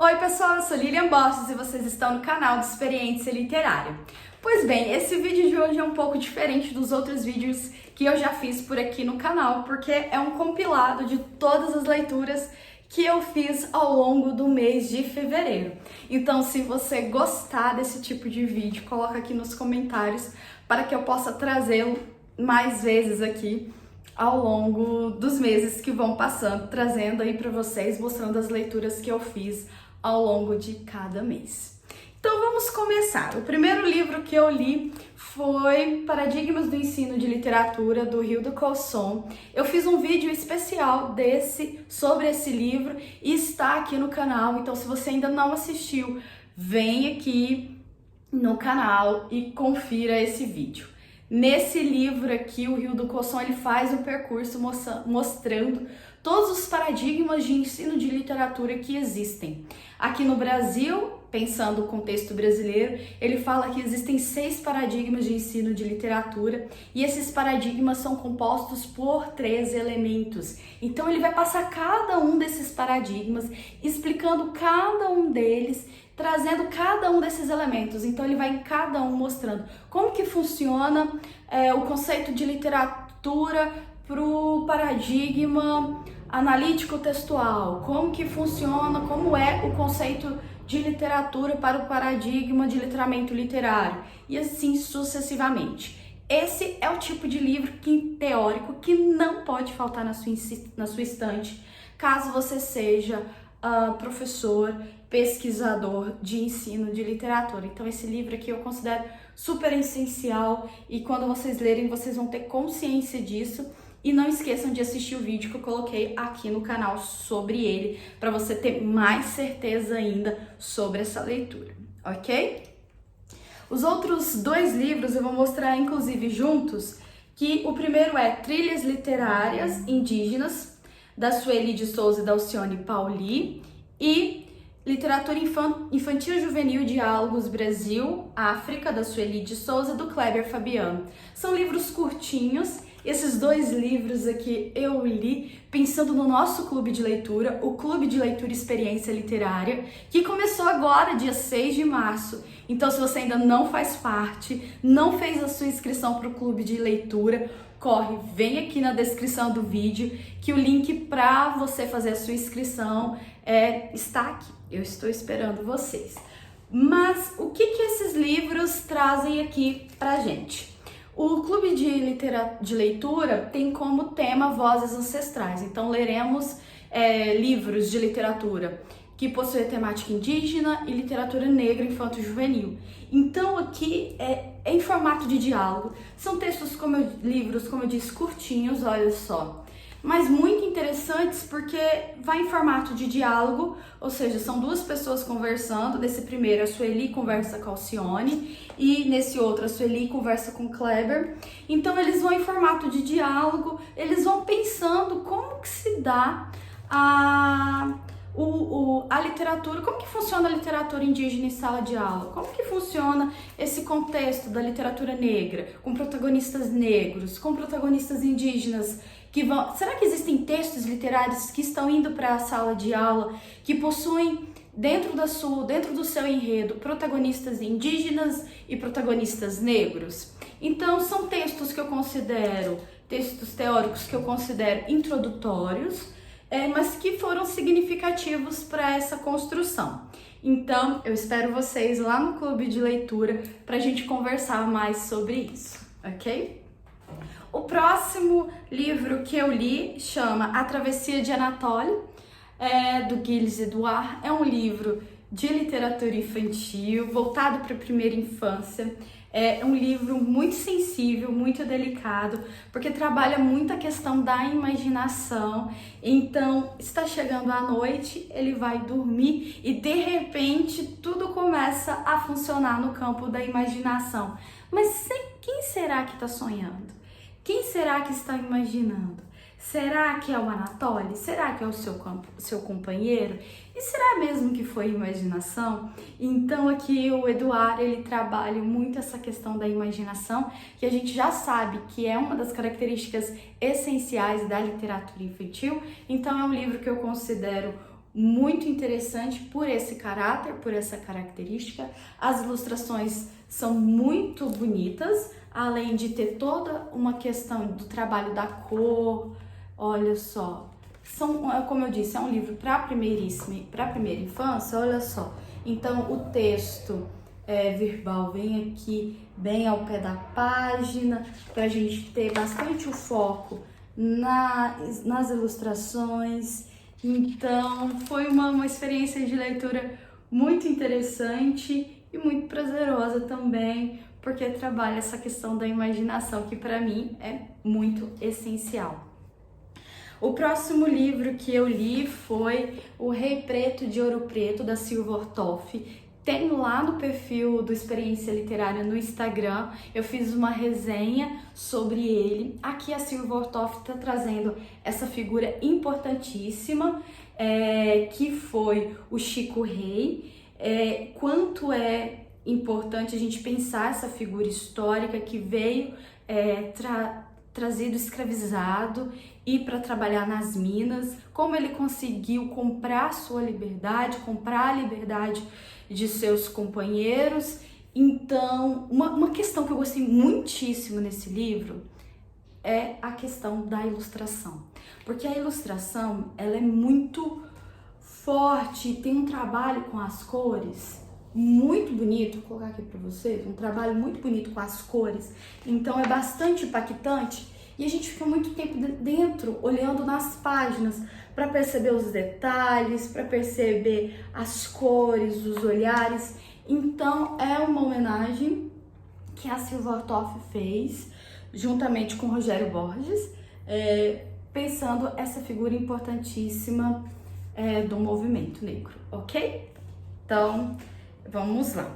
Oi pessoal, eu sou Lilian Bostos e vocês estão no canal de Experiência Literária. Pois bem, esse vídeo de hoje é um pouco diferente dos outros vídeos que eu já fiz por aqui no canal, porque é um compilado de todas as leituras que eu fiz ao longo do mês de fevereiro. Então, se você gostar desse tipo de vídeo, coloca aqui nos comentários para que eu possa trazê-lo mais vezes aqui ao longo dos meses que vão passando, trazendo aí para vocês, mostrando as leituras que eu fiz ao longo de cada mês. Então vamos começar. O primeiro livro que eu li foi Paradigmas do Ensino de Literatura, do Hildo Colson. Eu fiz um vídeo especial sobre esse livro e está aqui no canal, então se você ainda não assistiu, vem aqui no canal e confira esse vídeo. Nesse livro aqui, o Hildo Colson ele faz um percurso mostrando todos os paradigmas de ensino de literatura que existem. Aqui no Brasil, pensando o contexto brasileiro, ele fala que existem 6 paradigmas de ensino de literatura e esses paradigmas são compostos por 3 elementos. Então ele vai passar cada um desses paradigmas, explicando cada um deles, trazendo cada um desses elementos. Então ele vai em cada um mostrando como que funciona o conceito de literatura para o paradigma analítico textual, como que funciona, como é o conceito de literatura para o paradigma de letramento literário e assim sucessivamente. Esse é o tipo de livro teórico que não pode faltar na sua estante, caso você seja professor, pesquisador de ensino de literatura. Então esse livro aqui eu considero super essencial e quando vocês lerem vocês vão ter consciência disso. E não esqueçam de assistir o vídeo que eu coloquei aqui no canal sobre ele, para você ter mais certeza ainda sobre essa leitura, ok? Os outros 2 livros eu vou mostrar inclusive juntos, que o primeiro é Trilhas Literárias Indígenas, da Sueli de Souza e da Alcione Pauli, e Literatura Infantil e Juvenil, Diálogos Brasil-África, da Sueli de Souza e do Kleber Fabiano. São livros curtinhos. Esses 2 livros aqui eu li pensando no nosso clube de leitura, o Clube de Leitura Experiência Literária, que começou agora, dia 6 de março. Então, se você ainda não faz parte, não fez a sua inscrição para o Clube de Leitura, corre, vem aqui na descrição do vídeo, que o link para você fazer a sua inscrição está aqui. Eu estou esperando vocês. Mas o que esses livros trazem aqui pra gente? O Clube de Leitura tem como tema Vozes Ancestrais, então leremos livros de literatura que possuem temática indígena e literatura negra infanto-juvenil. Então aqui é em formato de diálogo, são textos, livros, como eu disse, curtinhos, olha só, mas muito interessantes porque vai em formato de diálogo, ou seja, são 2 pessoas conversando. Nesse primeiro, a Sueli conversa com a Alcione e nesse outro, a Sueli conversa com o Kleber. Então, eles vão em formato de diálogo, eles vão pensando como que se dá a literatura, como que funciona a literatura indígena em sala de aula, como que funciona esse contexto da literatura negra, com protagonistas negros, com protagonistas indígenas, será que existem textos literários que estão indo para a sala de aula que possuem dentro do seu enredo protagonistas indígenas e protagonistas negros? Então são textos teóricos que eu considero introdutórios, mas que foram significativos para essa construção. Então eu espero vocês lá no Clube de Leitura para a gente conversar mais sobre isso, ok? O próximo livro que eu li chama A Travessia de Anatoly, do Gilles Edouard. É um livro de literatura infantil, voltado para a primeira infância. É um livro muito sensível, muito delicado, porque trabalha muito a questão da imaginação. Então, está chegando a noite, ele vai dormir e de repente tudo começa a funcionar no campo da imaginação. Mas quem será que está sonhando? Quem será que está imaginando? Será que é o Anatoly? Será que é o seu companheiro? E será mesmo que foi imaginação? Então aqui o Edouard, ele trabalha muito essa questão da imaginação, que a gente já sabe que é uma das características essenciais da literatura infantil. Então é um livro que eu considero muito interessante por esse caráter, por essa característica. As ilustrações são muito bonitas, além de ter toda uma questão do trabalho da cor. Olha só, como eu disse, é um livro para primeira infância, olha só. Então o texto verbal vem aqui bem ao pé da página, para a gente ter bastante o foco nas ilustrações. Então foi uma experiência de leitura muito interessante e muito prazerosa também, porque trabalha essa questão da imaginação, que para mim é muito essencial. O próximo livro que eu li foi O Rei Preto de Ouro Preto, da Silva Ortoff. Tem lá no perfil do Experiência Literária no Instagram, eu fiz uma resenha sobre ele. Aqui a Silva Ortoff está trazendo essa figura importantíssima, que foi o Chico Rei. Quanto é importante a gente pensar essa figura histórica que veio trazido escravizado e para trabalhar nas minas, como ele conseguiu comprar sua liberdade, comprar a liberdade de seus companheiros. Então, uma questão que eu gostei muitíssimo nesse livro é a questão da ilustração, porque a ilustração ela é muito forte, tem um trabalho com as cores muito bonito. Vou colocar aqui para vocês, um trabalho muito bonito com as cores, então é bastante impactante e a gente fica muito tempo dentro, olhando nas páginas para perceber os detalhes, para perceber as cores, os olhares. Então é uma homenagem que a Silva Ortoff fez juntamente com Rogério Borges, pensando essa figura importantíssima do movimento negro, ok? Então vamos lá.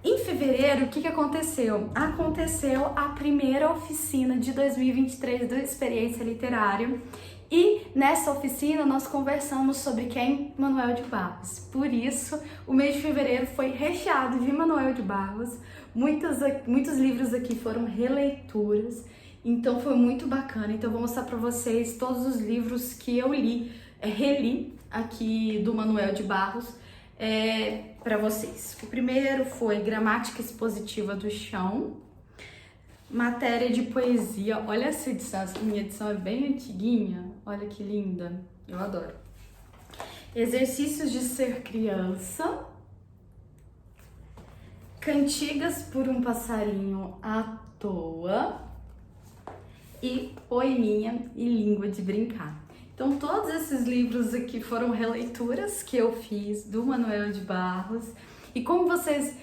Em fevereiro, o que aconteceu? Aconteceu a primeira oficina de 2023 do Experiência Literária e nessa oficina nós conversamos sobre quem? Manuel de Barros. Por isso, o mês de fevereiro foi recheado de Manuel de Barros. Muitos livros aqui foram releituras, então foi muito bacana. Então eu vou mostrar para vocês todos os livros que eu reli aqui do Manuel de Barros, para vocês. O primeiro foi Gramática Expositiva do Chão, matéria de poesia. Olha essa edição, minha edição é bem antiguinha, olha que linda, eu adoro. Exercícios de Ser Criança, Cantigas por um Passarinho à Toa e Poeminha e Língua de Brincar. Então todos esses livros aqui foram releituras que eu fiz do Manuel de Barros. E como vocês,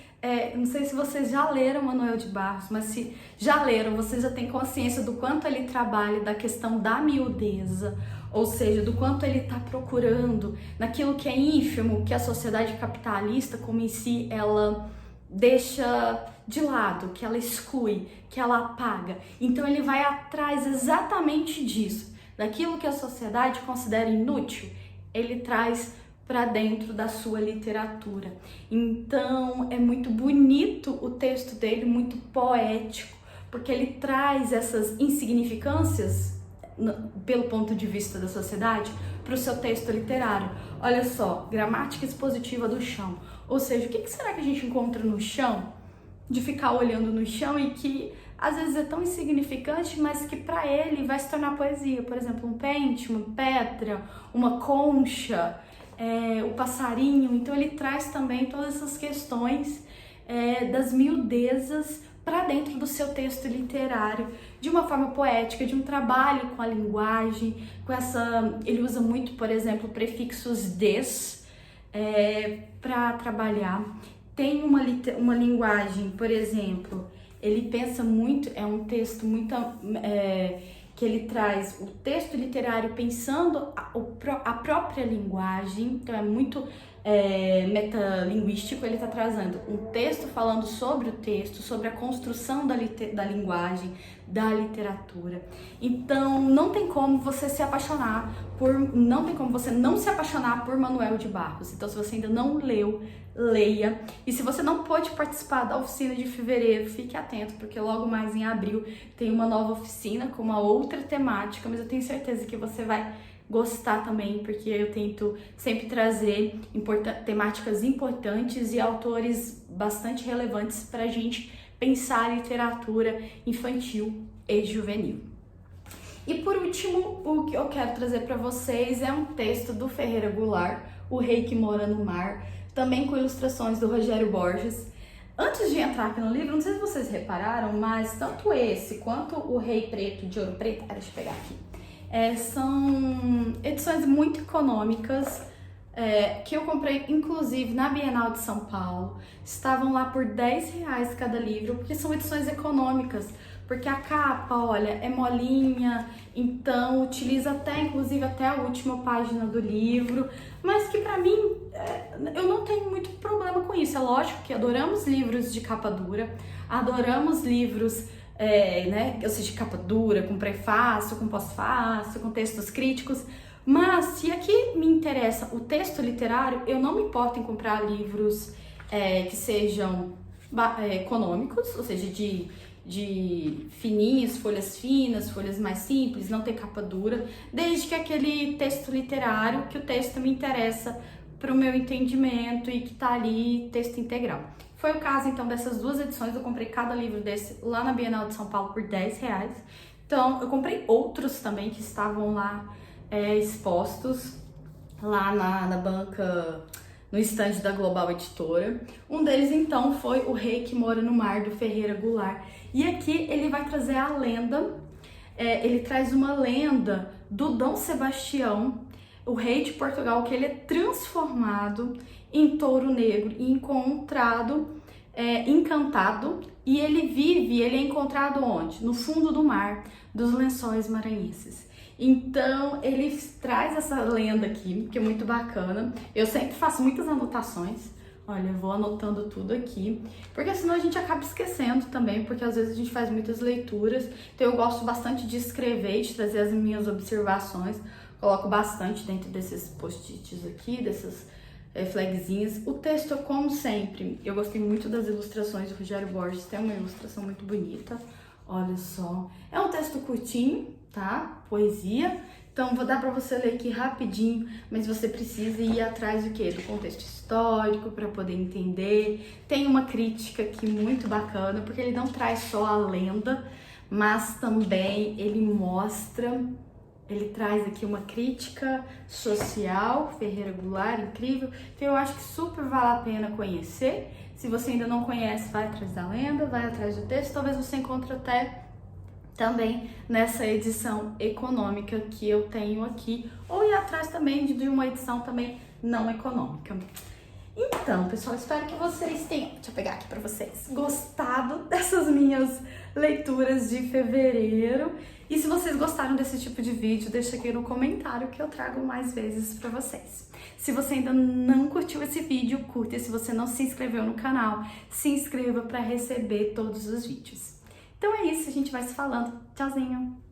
não sei se vocês já leram Manuel de Barros, mas se já leram, vocês já têm consciência do quanto ele trabalha da questão da miudeza, ou seja, do quanto ele está procurando naquilo que é ínfimo, que a sociedade capitalista, como em si, ela deixa de lado, que ela exclui, que ela apaga. Então ele vai atrás exatamente disso. Daquilo que a sociedade considera inútil, ele traz para dentro da sua literatura. Então é muito bonito o texto dele, muito poético, porque ele traz essas insignificâncias pelo ponto de vista da sociedade para o seu texto literário. Olha só, Gramática Expositiva do Chão. Ou seja, o que será que a gente encontra no chão, de ficar olhando no chão e que às vezes é tão insignificante, mas que para ele vai se tornar poesia. Por exemplo, um pente, uma pedra, uma concha, o passarinho. Então ele traz também todas essas questões das miudezas para dentro do seu texto literário, de uma forma poética, de um trabalho com a linguagem, ele usa muito, por exemplo, prefixos des para trabalhar. Tem uma linguagem, por exemplo, ele pensa muito, é um texto muito que ele traz o texto literário pensando a própria linguagem, então é muito metalinguístico. Ele está trazendo um texto falando sobre o texto, sobre a construção da linguagem, da literatura. Então não tem como você não tem como você não se apaixonar por Manuel de Barros. Então se você ainda não leu, leia. E se você não pôde participar da oficina de fevereiro, fique atento, porque logo mais em abril tem uma nova oficina com uma outra temática, mas eu tenho certeza que você vai gostar também, porque eu tento sempre trazer temáticas importantes e autores bastante relevantes para a gente pensar a literatura infantil e juvenil. E por último, o que eu quero trazer para vocês é um texto do Ferreira Goulart, O Rei que Mora no Mar, também com ilustrações do Rogério Borges. Antes de entrar aqui no livro, não sei se vocês repararam, mas tanto esse quanto o Rei Preto de Ouro Preto, deixa eu pegar aqui, são edições muito econômicas, que eu comprei inclusive na Bienal de São Paulo. Estavam lá por R$10 cada livro, porque são edições econômicas, porque a capa, olha, é molinha, então utiliza inclusive até a última página do livro, mas que pra mim, eu não tenho muito problema com isso. É lógico que adoramos livros de capa dura, adoramos livros, ou seja, de capa dura, com prefácio, com pós-fácio, com textos críticos, mas se aqui me interessa o texto literário, eu não me importo em comprar livros que sejam econômicos, ou seja, de fininhos, folhas finas, folhas mais simples, não ter capa dura, desde que aquele texto literário, que o texto me interessa para o meu entendimento e que tá ali texto integral. Foi o caso então dessas duas edições, eu comprei cada livro desse lá na Bienal de São Paulo por R$10. Então eu comprei outros também que estavam lá expostos lá na banca, no estande da Global Editora. Um deles então foi O Rei que Mora no Mar, do Ferreira Goulart. E aqui ele vai trazer a lenda, ele traz uma lenda do Dom Sebastião, o rei de Portugal, que ele é transformado em touro negro e encontrado, encantado, e ele é encontrado onde? No fundo do mar, dos Lençóis Maranhenses. Então ele traz essa lenda aqui, que é muito bacana. Eu sempre faço muitas anotações. Olha, eu vou anotando tudo aqui, porque senão a gente acaba esquecendo também, porque às vezes a gente faz muitas leituras. Então eu gosto bastante de escrever, de trazer as minhas observações. Coloco bastante dentro desses post-its aqui, dessas flagzinhas. O texto, como sempre, eu gostei muito das ilustrações do Rogério Borges, tem uma ilustração muito bonita. Olha só, é um texto curtinho, tá? Poesia. Então, vou dar para você ler aqui rapidinho, mas você precisa ir atrás do quê? Do contexto histórico para poder entender. Tem uma crítica aqui muito bacana, porque ele não traz só a lenda, mas também ele traz aqui uma crítica social, Ferreira Goulart, incrível. Então, eu acho que super vale a pena conhecer. Se você ainda não conhece, vai atrás da lenda, vai atrás do texto. Talvez você encontre até também nessa edição econômica que eu tenho aqui, ou ir atrás também de uma edição também não econômica. Então, pessoal, espero que vocês tenham, deixa eu pegar aqui para vocês, gostado dessas minhas leituras de fevereiro. E se vocês gostaram desse tipo de vídeo, deixa aqui no comentário que eu trago mais vezes para vocês. Se você ainda não curtiu esse vídeo, curta. E se você não se inscreveu no canal, se inscreva para receber todos os vídeos. Então é isso, a gente vai se falando. Tchauzinho!